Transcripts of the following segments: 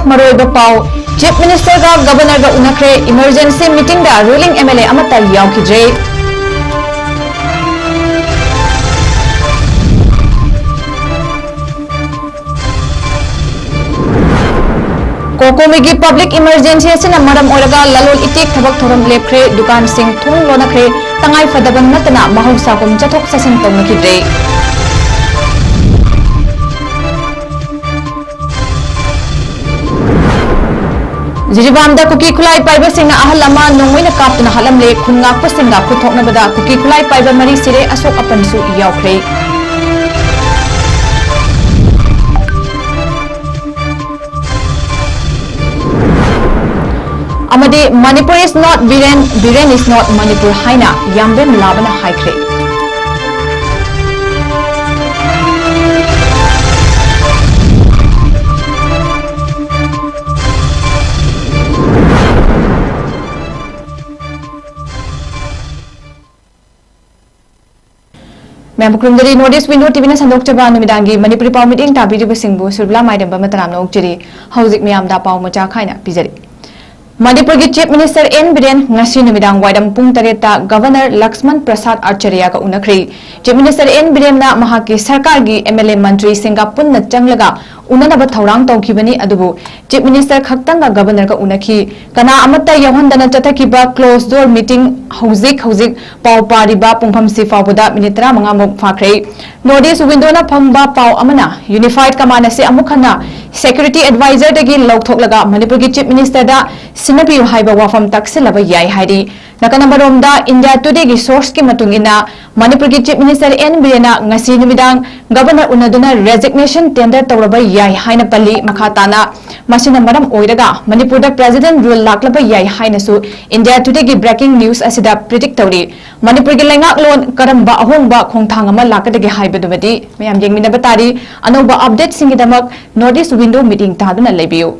मरोइबा पाउ chief minister का governor का उनखरे इमरजेंसी मीटिंग दा रूलिंग एमएलए अमता यावखिद्रे कोकोमी पब्लिक इमरजेंसी असिना मरम ओरगा ललोल इतिक थबक थोरम लेपख्रे दुकान सिंह थोंग लोनखरे तंगाई फदबन नतना महौसाकुम चथोक चसिन तौनखिद्रे ज़िरीबामदा कुकी खुलाई पाइबा सिंगना अहल अमा नोंगोइना कापतना हलमले खुनगाकपा सिंगा खुथोकनबदा कुकी खुलाई पाइबा मरी सिरे अशोक अपनसु यावख्रे अमदे Manipur is not Biren Biren is not Manipur हाइना यामबेम लाबना हाइख्रे मैमकुरुमदरी नॉर्थ ईस्ट विंडो टीवी संदोक्चबा नुमिदांगी मणिपुरी पाउ मीटिंग ताबीरिबसिंगबु सुरबला माइरेम्बा मतराम नोक्चरी हौजिक मियामदा पाउ मचा खाइना पिजरी मणिपुर की chief minister N Biren ngasi नुमिदांग वाइडम पुंग 8 गवर्नर लक्ष्मण प्रसाद आचार्य का उनखरी चीफ मिनिस्टर एन बिरेन ना महाकी सरकार की एमएलए मंत्री सिंगा पुन्न चंगलगा उननब थौरांग तौखिबनी अदुबु चीफ मिनिस्टर खक्तंगा गवर्नर का उनखी कना अमत्ता यवहंदना चथकिबा क्लोज डोर मीटिंग हौजिक पाउ पारिबा पुंगफम सिफाबुदा मिनिट 35 मुक फाख्रे नॉर्थ ईस्ट विंडोना फंगबा पाउ अमना यूनिफाइड कमांड से अमुखना सेक्यूरिटी एडवाइजर दगी लौथोकलगा मणिपुर की चीफ मिनिस्टर दा सिनबियु हाइबा वाफम तक्सिलब याय हाइरी नकनबरोमदा इंडिया टुडे की सोर्स की मतुंगिना मणिपुर की चीफ मिनिस्टर एन बिरेना ngasi नुमिदांग गवर्नर उनदुना रेजिग्नेशन टेंडर तौरबा याय हाइना पल्ली मखाताना मसिना मरम ओइरगा मणिपुर दा प्रेसिडेंट रूल लाक्लब याय हाइनसु इंडिया टुडे की ब्रेकिंग न्यूज असिदा प्रिडिक्ट तौरी मणिपुर की लैंगाक लोन करंबा अहोंबा खोंथांग अमा लाकदगे हाइबदुबदी मयाम येंगमिनबा तारी अनौबा अपडेट सिंगिदमक नॉर्थ ईस्ट विंडो मीटिंग तादुना लेबियु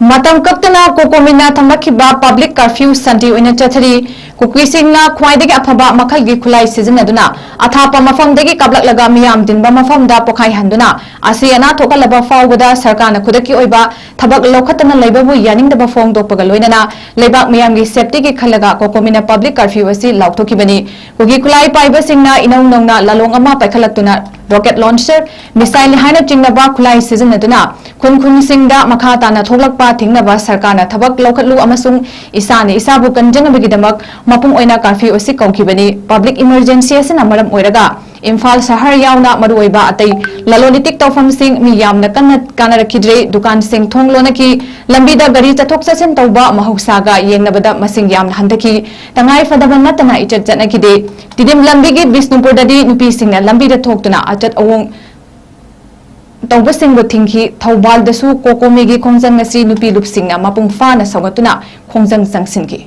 मतम कक्तना कोकोमिना थमखिबा पब्लिक कर्फ्यू संति ओइना चथरी कुकीसिंगना ख्वाइदगी अफबा मखलगी खुलाई सिजनदुना अथापा मफमदगी कबलकलगा मियाम दिनबा मफमदा पोखाई हंदुना असी अना थोकलबा फावबदा सरकारना खुदकी ओइबा थबक लौखतना लेबबु यानिंगदबा फोंगदोपगा लोइनना लेबाक मियामगी सेफ्टी की खलगा कोकोमिना पब्लिक कर्फ्यू असी लौथोकिबनी कुकी खुलाई पाइबसिंगना इनौ नौना ललोंग अमा पाइखलक्तुना रॉकेट लॉन्चर मिसाइल हाइना चिंगनबा खुलाई सिजनदुना खुनखुनसिंगदा मखा ताना थोकलकपा थिंगनबा सरकारना थबक लौखतलु अमसुंग इसाने इसाबु कंजनबगिदमक मपुंग ओइना कर्फ्यू असी कौखिबनी पब्लिक इमरजेंसी असिना मरम ओइरगा इम्फाल शहर यावना मरुओइबा अतै ललोलितिक तौफमसिंग मि यामना कानरखिद्रे दुकान सिंग थोंग लोनकी लंबीदा गरी चथोक चसिन तौबा महौसागा येंगनबदा मसिंग यामना हंदकी तंगाई फदबन नतना इचत चनकिदे तिदिम लंबीगी बिष्णुपुरददी नुपी सिंगना लंबीदा थोक्तुना अचत अवोंग तौबसिंग थिंखी थौबालदसु कोकोमीगी खोंजंग ngasi नुपी लुपसिंगना मपुंग फाना सौगतुना खोंजंग जंगसिनकी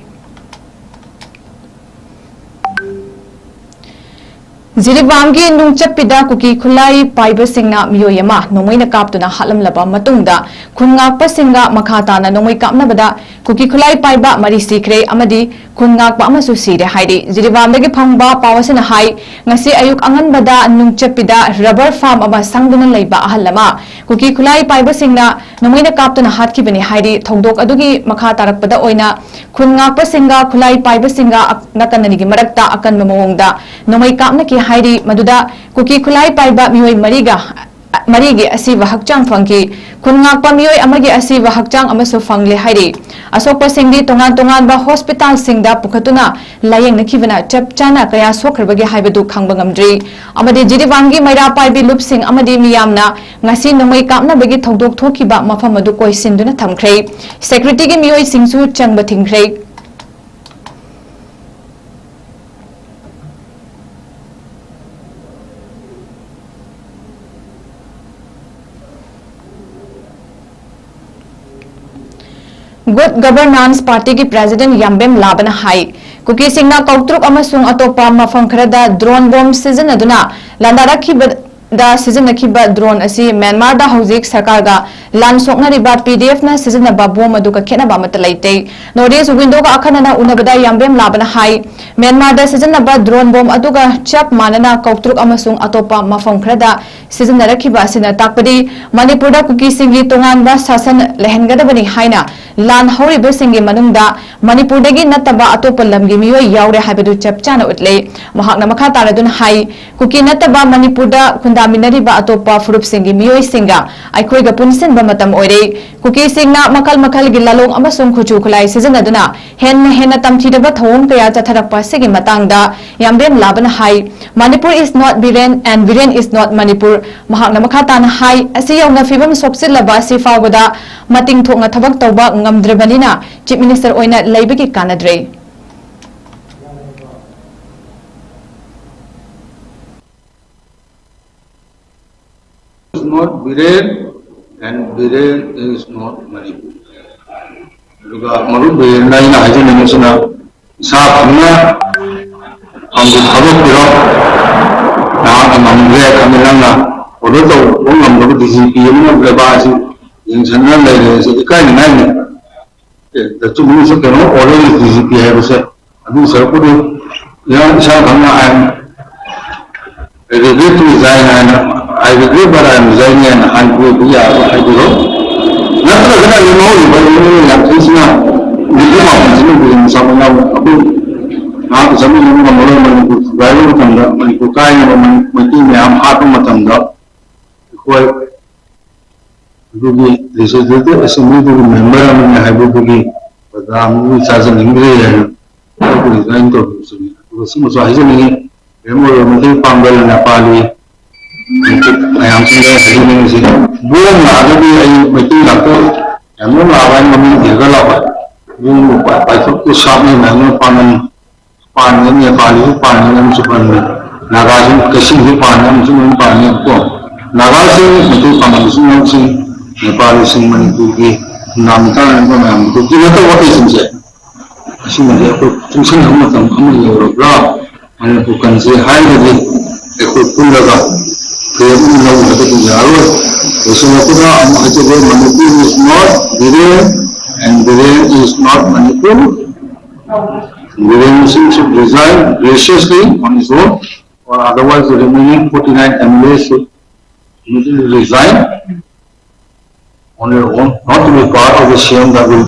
ज़िरीबामगी नुंगचपिदा कुकी खुलाई पाइबसिंगना मियोयमा नोंगैना कापतुना हालमलबा मतुंगदा खुनगाकपा सिंगा मखाताना नोंगै कापनबदा कुकी खुलाई पाइबा मरी सिखरे अमदी खुनगाकपा अमसु सिरे हाइरी ज़िरीबामदगी फंगबा पावसना हाई ngasi अयुक अंगनबदा नुंगचपिदा रबर फार्म अमा संगदुना लैबा अहलमा कुकी खुलाई पाइबसिंगना नोंगैना कापतुना हातखिबनी हाइरी थौदोक अदुगी मखा तारकपदा ओइना खुनगाकपा सिंगा खुलाई पाइबसिंगा नकननिगी मरक्ता अकनबा मवोंगदा नोंगै कापनकी हाइरी मदुदा कुकी खुलाई पाइबा मियोय मरीगे असीब हक्चांग फंगी खुनगाकपा मियोय अमगे असीब हक्चांग अमसु फंगले हाइरी असोकपा सिंगदी तोंगान तोंगान बा हॉस्पिटल सिंगदा पुखतुना लायेंगनखिबना चपचाना कया सोखरबगे हाइबदु खांगबा ngamdri अमदे जिरीबामगी मैरा पाइबी लुपसिंग अमदे मियामना ngasi नोंगै कापनबगे थौदोक थोखिबा मफम अदु कोइसिनदुना थमख्रे सेक्रेटरी गी मियोय सिंगसु चंगबा थिंख्रे गुड गवर्नेंस पार्टी की प्रेसिडेंट याम्बेम लाबना हाई कुकी सिंगना कौतरुक अमसुंग अतोपा मफम खरदा ड्रोन बॉम्ब सिजनदुना लांदारखिबदा सिजनखिबा ड्रोन असी म्यांमार दा हौजिक सरकार गा लान सोकनरिबा पीडीएफ ना सिजनबा बॉम्ब अदुका खेनबा मत लैते नॉर्थ ईस्ट विंडो का अखनना उनबदा याम्बेम लाबना हाई म्यांमार दा सिजनबा ड्रोन बॉम्ब अदुगा चप मानना कौतरुक अमसुंग अतोपा मफम खरदा सिजनरखिबा सिना ताकपदी मणिपुर दा कुकी सिंगी तोंगानबा शासन लेहनगदबनी हाइना लान हौरिबसिंगी मनुंगदा मणिपुरदगी नतबा अतोप लमगी मियोय यावरे हाइबदु चपचाना उतले महाकना मखा तारदुन हाई कुकी नतबा मणिपुरदा खुंदामिनरिबा अतोपा फुरुपसिंगी मियोय सिंगा आइखोयगा पुनसिनबा मतम ओइरे कुकी सिंगना मखल मखल गी लालोंग अमसुंग खुचु खुलाई सिजनदुना हेन तमथिदबा थौम कया चथरकपा सिगी मतंगदा याम्बेम लाबन हाई Manipur is not Biren and Biren is not Manipur महाकना मखा ताना हाई असि यौना फिबम सोपसिलबा सि फावबदा मतिंग थोंगा थबक तौबा ngamdrebanina chief minister oina leibiki kanadre is not Biren and Biren is not Manipur. Duga maru Biren na ina haje ne suna sa kamna amdu thabak biro na amamre kamilanga odo to ngam do DCP ni greba asi in sanna le se ikai ni nai the two ministers can already DCP have said adu sarpuru ya sa kamna I am regret to resign and I regret but I am resigning and hanku biya I do natra gana you know but you know kisna ni ma jinu bi samana abu na samu ni ma molo mani ku gairu tamda mani ku kai ni mani me am hatu matamda koi dugi this is the assembly to member among habugi badam ni chajan ingre ya ko resign to so simu so hajani emo mali pangal nepali ayam singa hajani ni bulan na adi ai mati lakto emo lawan mami dirga lawa bu pa to sami manu panan pan ni nepali pan ni supan nagajin kashi ni pan ni supan pan ni ko nagajin mati panan sunan si Nepali Singh Manipur की नामता को ma'am तो किला तो वो किसी से ऐसी में एक फंक्शन हम लोग मणिपुर कंसे हाई लगे एक पुल लगा फिर उन लोगों ने तो यारो ऐसे में तो हम अच्छे से Manipur is not Biren and Biren is not Manipur. Biren should resign graciously on his own or otherwise the remaining 49 MLAs should immediately resign on your own, not to be part of the shame that will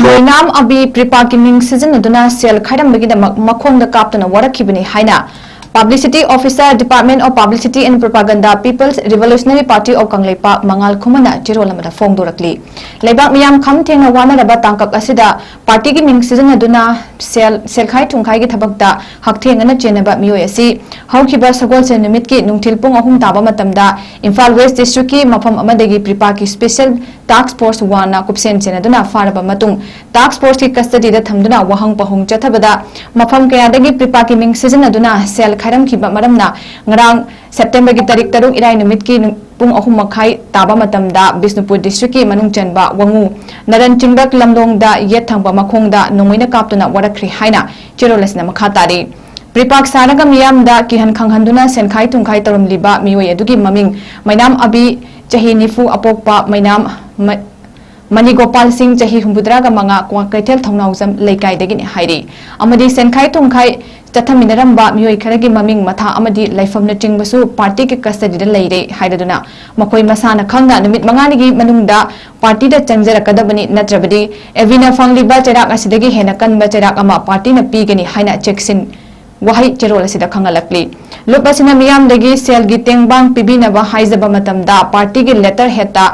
Mainam abi PREPAK ki ming season aduna sel khairam bagi da makhong da kaptana warakibani haina Publicity Officer Department of Publicity and Propaganda People's Revolutionary Party of Kangleipak Mangal Khumana Jirolamada Fongdorakli Leibak miyam kham thengna wana raba tangkak asida party ki ming season aduna selkhai thungkhai gi thabakta hakthengana chenaba miyoi asi haukiba sagol se numit ki nungthil pung ahum taba matamda Imphal West District ki mafam amadagi PREPAK ki Special Task Force 1 na kupsen chenaduna faraba matung Task Force ki custody da thamduna wahang pahung chathabada mafam kayadagi PREPAK ki ming season aduna sel khairam ki maramna ngarang September ki tarik taruk irai numit ki pung ahum makhai taba matamda Bisnupur District ki manung chanba wangu naran chingbak lamdong da yet thangba makhong da nomoina kaptuna warakri haina chirolasna makhatari PREPAK sanaga miyam da kihan khanghanduna senkhai tungkhai tarum liba miyoi adugi maming mainam abi chahi nifu apokpa mainam Mani Gopal Singh chahi humbudraga manga kwa kaitel thongnauzam leikai degini hairi amadi senkhai tungkhai chathaminaramba miyoi kharagi maming matha amadi laifamna chingbasu party ke custody da leire hairaduna makoi masana khangna numit mangani manungda party da changjarakadabani natrabadi evina fangliba cherak asidagi hena kanba cherak ama party na pigani haina checksin wahai cherol asida khangalakli lupasina miyam dagi sel gi tengbang pibina ba haizaba matamda party ge letter heta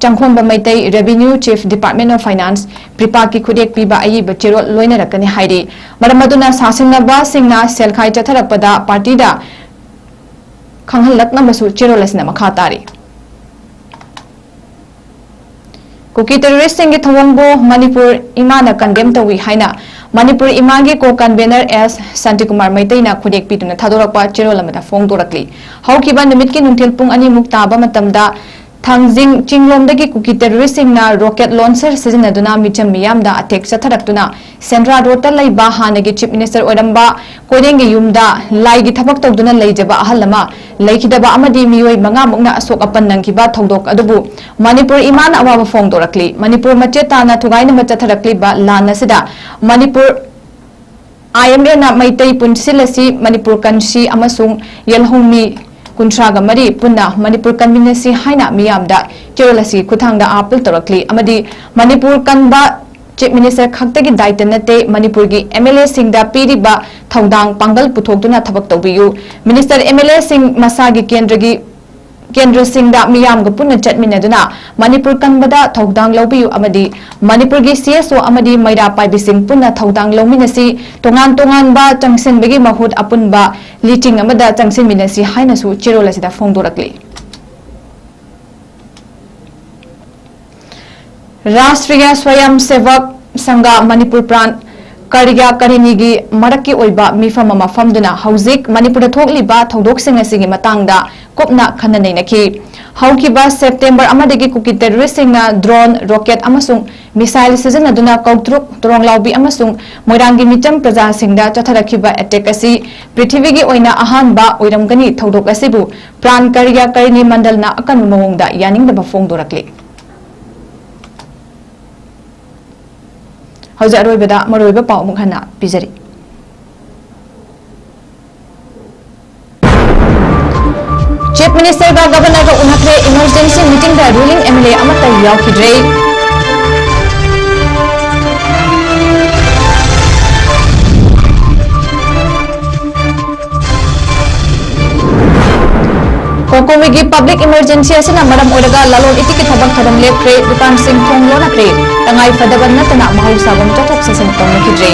Changkhomba Maitai Revenue Chief Department of Finance PREPAK ki khudek piba ayi bachero loina rakani hairi maramaduna sasingna ba singna selkhai chatharapada party da khanghalakna masu chero lasna makhatari Kuki terrorist singi thawangbo Manipur IMA na condemn tawi haina Manipur IMA gi co-convener S Santikumar Maitai na khudek pituna thadorakpa chero lamada fongdorakli haukiba numit ki nungthil pung ani muktaba matamda 𝗕𝗔𝗡𝗟𝗟𝗏 Kuki टेररिस्टसिंगना rocket launcher सिजनदुना मिचम मियामदा attack चथरक्तुना सेंट्रा रोडता लैबा हानगी chief minister ओइरंबा कोइरेंगी युमदा लाइगी थबक तौदुना लैजबा अहलमा लैखिदबा अमदी मियोय मंगामुकना असोक अपन नंगिबा थौदोक अदुबु मणिपुर इमान अवाबा फोंदोरक्ली मणिपुर मचेताना थुगाइनबा चथरक्लीबा लान असिदा Manipur IMA na Maitai Punsilasi Manipur Kansi amasung Yelhongmi Kuntraga Mari Punna Manipur Kanminasi Haina Miyamda Kirolasi Kutangda Apple Torakli Amadi Manipur Kanba Chief Minister Khaktagi Daitanate Manipur gi MLA Singda Piriba Thaudang Pangal Puthokduna Thabak Tawbiyu Minister MLA Singh Masagi Kendra Singda Miyam ga punna chatminaduna Manipur Kanbada Thaudang Lawbiyu amadi Manipur gi CSO amadi Maira Paibi Singh punna Thaudang Lawminasi tongan ba changsin bagi mahut apunba liching amada changsin minasi haina su chirolasida fongdorakli Rashtriya Swayam Sevak Sangha Manipur Pran 𝗘𝗠𝗙𝗪 मरक्की ओइबा मिफम अमा फमदुना हौजिक मणिपुर थोकलिबा थौदोकसिंग असिगी मतंगदा कुपना खननैनखि हौकिबा सेप्टेम्बर अमदगी कुकी टेररिस्टसिंगना ड्रोन रॉकेट अमसुंग मिसाइल सिजनदुना कौत्रुक तोरंगलाउबी अमसुंग मोइरांगी मिचम प्रजासिंगदा चथरखिबा अटैक असि पृथ्वीगी ओइना अहानबा ओइरमगनी थौदोक असिबु प्राण 𝗘𝗠𝗙𝗪 मंडलना अकन मवोंगदा यानिंगदबा फोंदोरक्ली हौजा अरोइबदा मरोइबा पाउ मुखना पिजरी चीफ मिनिस्टर का गवर्नर का उनखरे इमरजेंसी मीटिंग दा रूलिंग MLA अमता यावखिद्रे कोकोमिगी पब्लिक इमरजेंसी असना मरम ओरगा लालोन इतिकी थबक थरम लेखरे दुकान सिंह थोंग लोनखरे तंगाई फदबन नतना महौसागम चथोक सेसन तौनखिद्रे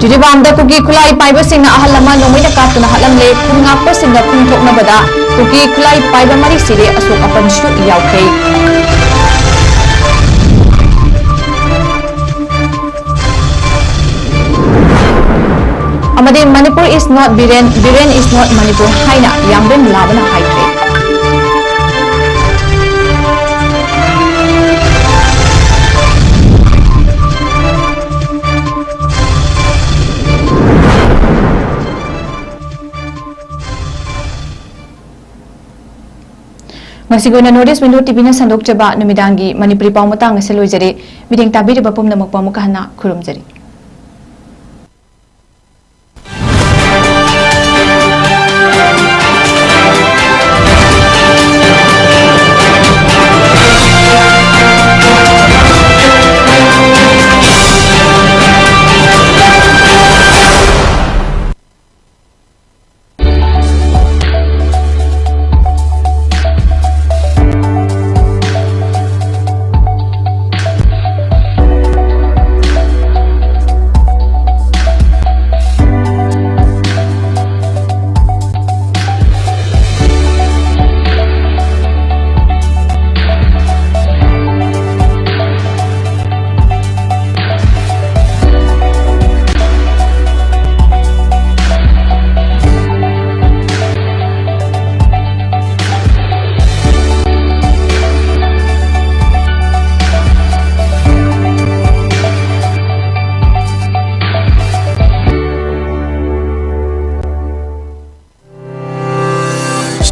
जिरिबामदा कुकी खुलाई पाइबसिंगना अहलमा नोमैना कातुना हलमले खुंगापसिंगना खुंथोकनबदा कुकी खुलाई पाइबा मरी सिरे Ashok अपनसु यावखरे Amadi Manipur is not Biren, Biren is not Manipur haina yambem labana haikre. Masigona notice window TV na sandok jaba numidangi Manipuri paumutang seloijari mideng tabiri bapum na magpamukahana kurumjari.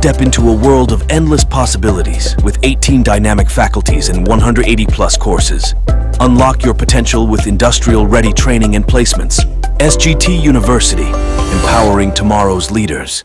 Step into a world of endless possibilities with 18 dynamic faculties and 180+ courses. Unlock your potential with industrial-ready training and placements. SGT University, empowering tomorrow's leaders.